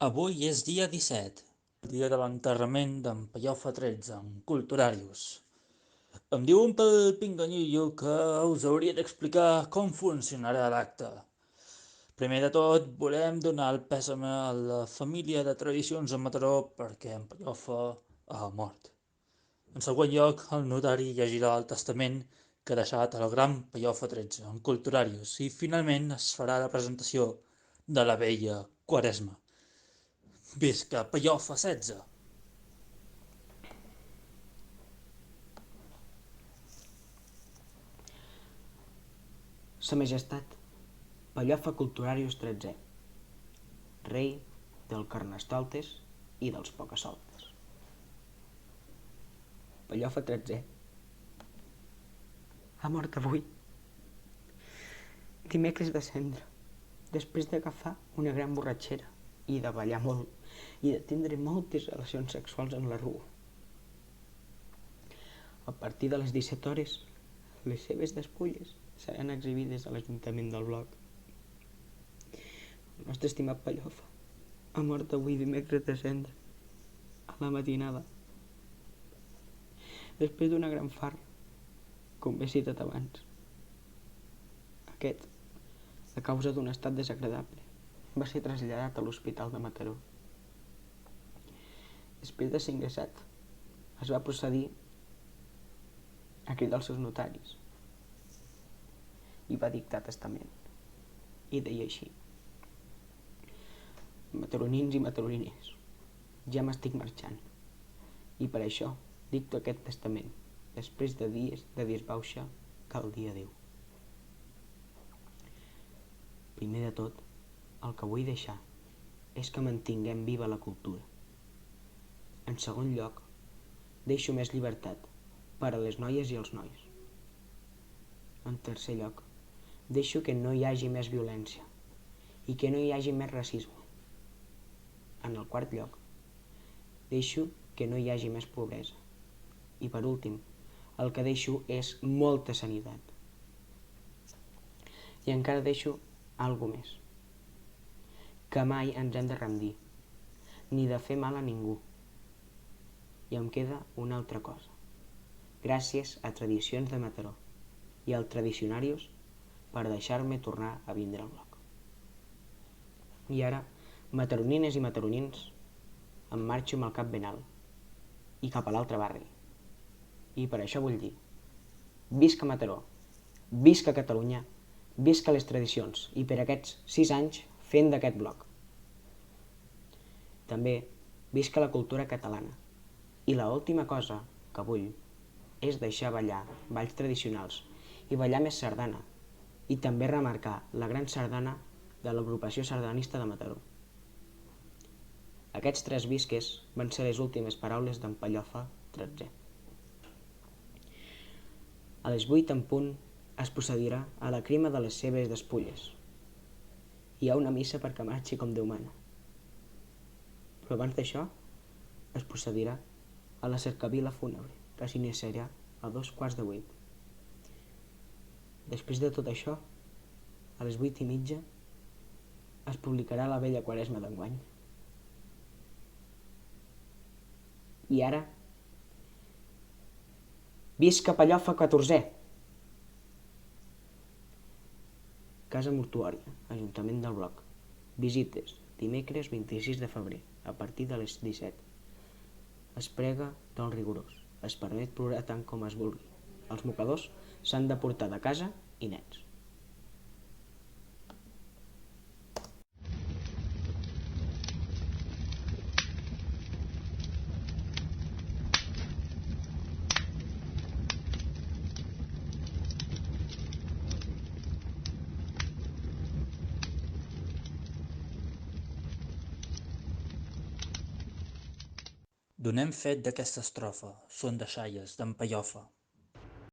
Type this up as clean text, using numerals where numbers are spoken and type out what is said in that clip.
Avui és dia 17, el dia de l'enterrament d'en Pellofa 13, en Culturarius. Em diuen pel pinganillo que us hauria d'explicar com funcionarà l'acte. Primer de tot, volem donar el pèsame a la família de Tradicions a Mataró perquè en Pellofa ha mort. En segon lloc, el notari llegirà el testament que ha deixat el gran Pellofa 13, en Culturarius, i finalment es farà la presentació de la vella Quaresma. Visca Pellofa 16! Sa Majestat, Pellofa Culturarius XIII, rei del Carnestoltes i dels Pocasoltes. Pellofa XIII ha mort avui, dimecres de cendre, després d'agafar una gran borratxera i de ballar molt i de tindre moltes relacions sexuals en la rua. A partir de les 17 hores, les seves despulles seran exhibides a l'Ajuntament del Bloc. El nostre estimat Pellofa ha mort avui dimecres de cendre, a la matinada, després d'una gran farra, com he citat abans. Aquest, a causa d'un estat desagradable, va ser traslladat a l'Hospital de Mataró. Després de ser ingressat, es va procedir a cridar els seus notaris i va dictar testament. I deia així: mataronins i mataronines, ja m'estic marxant, i per això dicto aquest testament, després de dies de disbauxa que el dia diu. Primer de tot, el que vull deixar és que mantinguem viva la cultura. En segon lloc, deixo més llibertat per a les noies i els nois. En tercer lloc, deixo que no hi hagi més violència i que no hi hagi més racisme. En el quart lloc, deixo que no hi hagi més pobresa. I per últim, el que deixo és molta sanitat. I encara deixo alguna més, que mai ens hem de rendir, ni de fer mal a ningú. I em queda una altra cosa. Gràcies a Tradicions de Mataró i al Tradicionarius per deixar-me tornar a vindre al Bloc. I ara, mataronines i mataronins, em marxo amb el cap ben alt i cap a l'altre barri. I per això vull dir: visca Mataró, visca Catalunya, visca les tradicions i per aquests 6 anys fent d'aquest Bloc. També visca la cultura catalana. I l'última cosa que vull és deixar ballar balls tradicionals i ballar més sardana, i també remarcar la gran sardana de l'agrupació sardanista de Mataró. Aquests 3 visques van ser les últimes paraules d'en Pellofa XIII. A les 8 en punt es procedirà a la crema de les seves despulles. Hi ha una missa perquè marxi com Déu mana. Però abans d'això es procedirà a la cercavila fúnebre, que s'iniciarà a 7:15. Després de tot això, a les 8:30 es publicarà la vella Quaresma d'enguany. I ara, visca Pellofa 14è! Casa Mortuòria, Ajuntament del Bloc. Visites, dimecres 26 de febrer, a partir de les 17. Es prega dol rigorós. Es permet plorar tant com es vulgui. Els mocadors s'han de portar de casa i nets. Donem fet d'aquesta estrofa, són deixalles d'en Pellofa.